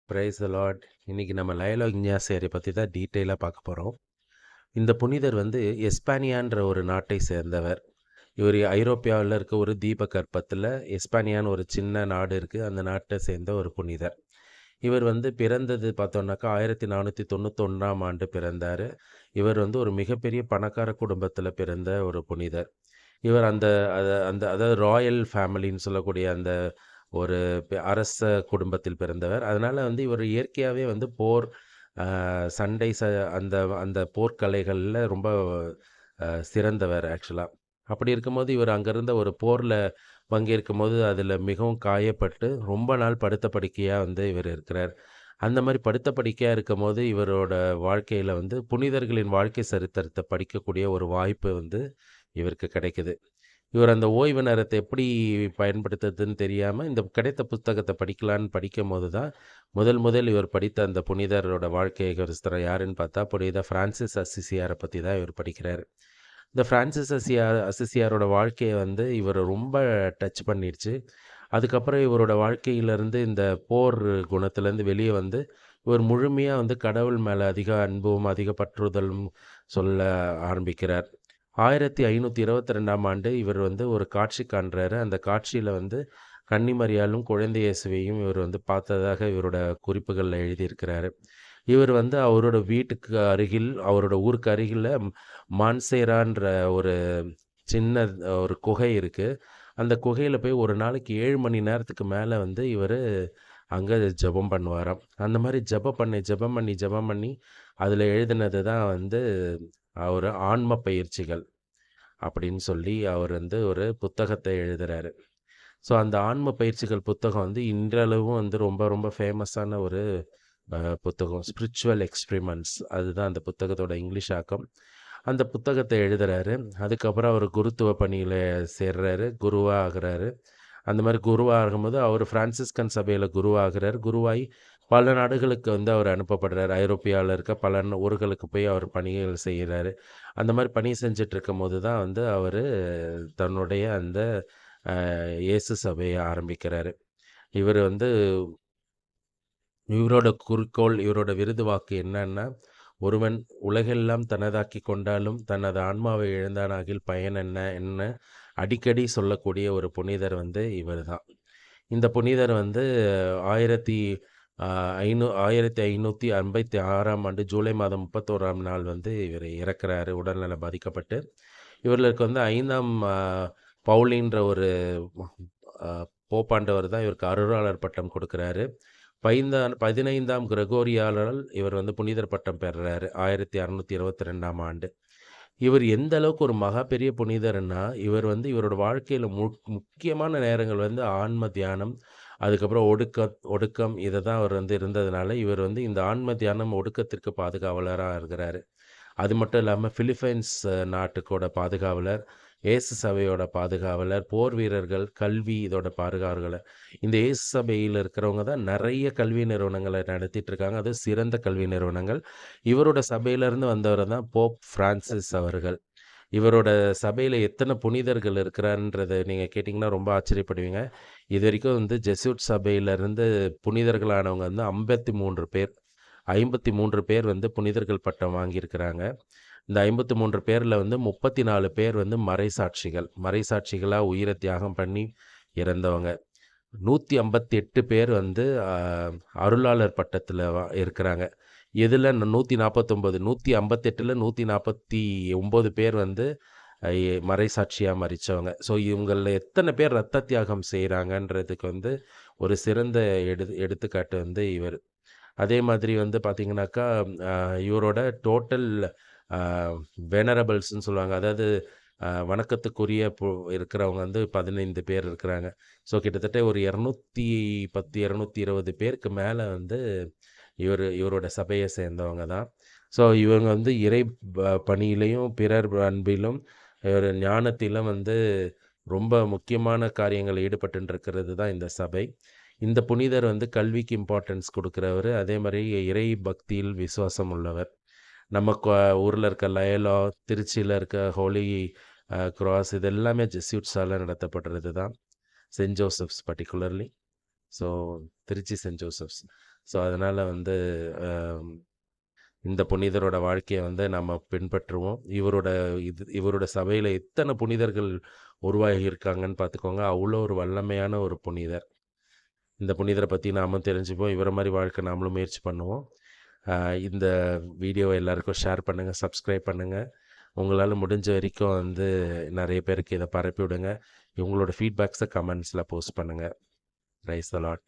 Praise the Lord. இன்னைக்கு நம்ம லயலோ இக்னாசியாரை பற்றி தான் டீட்டெயிலாக பார்க்க போகிறோம். இந்த புனிதர் வந்து எஸ்பானியான்ற ஒரு நாட்டை சேர்ந்தவர். இவர் ஐரோப்பியாவில் இருக்க ஒரு தீபகற்பத்தில் எஸ்பானியான்னு ஒரு சின்ன நாடு இருக்குது, அந்த நாட்டை சேர்ந்த ஒரு புனிதர். இவர் வந்து பிறந்தது பார்த்தோன்னாக்கா 1491ஆம் ஆண்டு பிறந்தார். இவர் வந்து ஒரு மிகப்பெரிய பணக்கார குடும்பத்தில் பிறந்த ஒரு புனிதர். இவர் அந்த அதாவது ராயல் ஃபேமிலின்னு சொல்லக்கூடிய அந்த ஒரு அரச குடும்பத்தில் பிறந்தவர். அதனால வந்து இவர் இயற்கையாவே வந்து போர், அ சண்டை அந்த அந்த போர்க்கலைகள்ல ரொம்ப சிறந்தவர் ஆக்சுவலா. அப்படி இருக்கும்போது இவர் அங்க இருந்த ஒரு போர்ல பங்கேற்கும்போது, அதில மிகவும் காயப்பட்டு ரொம்ப நாள் படுத்த படுக்கையா வந்து இவர் இருக்கிறார். அந்த மாரி படுத்த படுக்கையா இருக்கும்போது, இவரோட வாழ்க்கையில வந்து புனிதர்களின் வாழ்க்கை சரித்திரத்த படிக்கக்கூடிய ஒரு வாய்ப்பு வந்து இவருக்கு கிடைக்குது. இவர் அந்த ஓய்வு நேரத்த எப்படி பயன்படுத்துறதுன்னு தெரியாம, இந்த கிடைத்த புத்தகத்த படிக்கலான்னு படிக்கும்போது தான், முதல் இவர் படித்த அந்த புனிதரோட வாழ்க்கை சரித்திரம் யாருன்னு பார்த்தா, புனித பிரான்சிஸ் அசிசியார பத்தி தான் இவர் படிக்கிறாரு. இந்த பிரான்சிஸ் அசிசியாரோட வாழ்க்கைய வந்து இவர ரொம்ப டச் பண்ணிடுச்சு. அதுக்கப்புறம் இவரோட வாழ்க்கையிலருந்து இந்த போர் குணத்திலேருந்து வெளிய வந்து, இவர் முழுமையா வந்து கடவுள் மேல அதிக அன்பும், அதிக பற்றுதலும் சொல்ல ஆரம்பிக்கிறார். 1522ஆம் ஆண்டு இவர் வந்து ஒரு காட்சி காண்றாரு. அந்த காட்சியில வந்து கன்னிமரியாளும், குழந்தை இயேசுவையும் இவர் வந்து பார்த்ததாக இவரோட குறிப்புகள்ல எழுதியிருக்கிறாரு. இவர் வந்து அவரோட வீட்டுக்கு அருகில், அவரோட ஊருக்கு அருகில மான்சேரான்ற ஒரு சின்ன ஒரு குகை இருக்கு. அந்த குகையில போய் ஒரு நாளைக்கு 7 மணி நேரத்துக்கு மேல வந்து இவரு அங்க ஜெபம் பண்ணுவாராம். அந்த மாரி ஜெபம் பண்ணி அதில எழுதினது தான் வந்து அவரு ஆன்ம பயிற்சிகள் அப்படின்னு சொல்லி அவர் வந்து ஒரு புத்தகத்த எழுதுறாரு. ஸோ அந்த ஆன்ம பயிற்சிகள் புத்தகம் வந்து இன்றளவும் வந்து ரொம்ப ரொம்ப ஃபேமஸான ஒரு புத்தகம். ஸ்பிரிச்சுவல் எக்ஸ்பிரிமெண்ட்ஸ் அதுதான் அந்த புத்தகத்தோட இங்கிலீஷ் ஆக்கம். அந்த புத்தகத்த எழுதுறாரு. அதுக்கப்புறம் அவர் குருத்துவ பணியில சேர்றாரு. குருவா ஆகுறாரு. அந்த மாரி குருவா ஆகும்போது அவர் பிரான்சிஸ்கன் சபையில குருவாகுறார். குருவாகி பல நாடுகளுக்கு வந்து அவர் அனுப்பப்படுறாரு. ஐரோப்பியால இருக்க பல ஊர்களுக்கு போய் அவர் பணிகள் செய்றாரு. அந்த மாரி பணி செஞ்சுட்டு இருக்கும்போது தான் வந்து அவரு தன்னுடைய அந்த இயேசு சபைய ஆரம்பிக்கிறாரு. இவரு வந்து இவரோட குறிக்கோள், இவரோட விருது வாக்கு என்னன்னா, "ஒருவன் உலகெல்லாம் தனதாக்கிக் கொண்டாலும், தனது ஆன்மாவை இழந்தானாகில் பயன் என்ன?" என்ன அடிக்கடி சொல்லக்கூடிய ஒரு புனிதர் வந்து இவர் தான். இந்த புனிதர் வந்து ஆயிரத்தி அ ஐநூ 1556ஆம் ஆண்டு ஜூலை மாதம் 31ஆம் நாள் வந்து இவர் இறக்குறாரு, உடல்நலம் பாதிக்கப்பட்டு. இவர்களுக்கு வந்து 5ஆம் பவுலின்ற ஒரு அ போப்பாண்டவர் தான் இவருக்கு அருளாளர் பட்டம் குடுக்குறாரு. 15ஆம் கிரகோரியாலால் இவர் வந்து புனிதர் பட்டம் பெறுறாரு 1622ஆம் ஆண்டு. இவர் எந்த அளவுக்கு ஒரு மகா பெரிய புனிதர்ன்னா, இவர் வந்து இவரோட வாழ்க்கையில முக்கியமான நேரங்கள் வந்து ஆன்ம தியானம், அதுக்கப்புறம் ஒடுக்கம் இத தான் அவர் வந்து இருந்ததுனால, இவர் வந்து இந்த ஆன்ம தியானம், ஒடுக்கத்திற்கு பாதுகாவலரா இருக்கிறாரு. அது மட்டும் இல்லாம பிலிப்பைன்ஸ் நாட்டுக்கோட பாதுகாவலர், இயேசு சபையோட பாதுகாவலர், போர் வீரர்கள், கல்வி இதோட பாதுகாவலர். இந்த இயேசு சபையில இருக்கிறவங்க தான் நெறைய கல்வி நிறுவனங்கள நடத்திட்டு இருக்காங்க. அதுவும் சிறந்த கல்வி நிறுவனங்கள். இவரோட சபையிலருந்து வந்தவர் தான் போப் பிரான்சிஸ் அவர்கள். இவரோட சபையில எத்தன புனிதர்கள் இருக்கிறார்ன்றத நீங்க கேட்டீங்கன்னா ரொம்ப ஆச்சரியப்படுவீங்க. இதுவரைக்கும் வந்து ஜெசூட் சபையிலருந்து புனிதர்களானவங்க வந்து 53 பேர். 53 பேர் வந்து புனிதர்கள் பட்டம் வாங்கியிருக்கிறாங்க. இந்த 53 பேர்ல வந்து 34 பேர் வந்து மறைசாட்சிகளா உயிர தியாகம் பண்ணி இறந்தவங்க. 158 பேர் வந்து அருளாளர் பட்டத்தில இருக்கிறாங்க. இதுல 149 158ல 149 பேர் வந்து மறைசாட்சியா மரிச்சவங்க. ஸோ இவங்கள்ல எத்தன பேர் ரத்த தியாகம் செய்றாங்கன்றதுக்கு வந்து ஒரு சிறந்த எடுத்துக்காட்டு வந்து இவரு. அதே மாதிரி வந்து பார்த்தீங்கன்னாக்கா, அ இவரோட டோட்டல் அ வெனரபிள்ஸ்ன்னு சொல்லுவாங்க. அதாவது வணக்கத்துக்குரிய இருக்கிறவங்க வந்து 15 பேர் இருக்கிறாங்க. ஸோ கிட்டத்தட்ட ஒரு 210, 220 பேருக்கு மேல வந்து இவரோட சபைய சேர்ந்தவங்க தான். ஸோ இவங்க வந்து இறை பணியிலயும், பிறர் அன்பிலும், ஒரு ஞானத்திலும் வந்து ரொம்ப முக்கியமான காரியங்கள்ல ஈடுபட்டுன்னு இருக்கிறது தான் இந்த சபை. இந்த புனிதர் வந்து கல்விக்கு இம்பார்ட்டன்ஸ் குடுக்குறவரு. அதே மாரி இறை பக்தியில் விசுவாசம் உள்ளவர். நம்ம ஊர்ல இருக்க லயலா, திருச்சியில இருக்க ஹோலி கிராஸ் இது எல்லாமே ஜெஸ்யூட்ஸால நடத்தப்படுறது தான். Saint Joseph's particularly. So Trichy Saint Joseph's. So அதனால் வந்து அம், இந்த புனிதரோட வாழ்க்கையை வந்து நம்ம பின்பற்றுவோம். இவரோட சபையில் எத்தனை புனிதர்கள் உருவாகி இருக்காங்கன்னு பார்த்துக்கோங்க. அவ்வளோ ஒரு வல்லமையான ஒரு புனிதர். இந்த புனிதரை பற்றி நாமும் தெரிஞ்சுப்போம். இவரை மாதிரி வாழ்க்கை நாமளும் முயற்சி பண்ணுவோம். இந்த வீடியோவை எல்லாருக்கும் ஷேர் பண்ணுங்கள், சப்ஸ்கிரைப் பண்ணுங்கள். உங்களால் முடிஞ்ச வரைக்கும் வந்து நிறைய பேருக்கு இதை பரப்பி விடுங்க. உங்களோட ஃபீட்பேக்ஸை கமெண்ட்ஸில் போஸ்ட் பண்ணுங்கள். Praise the Lord.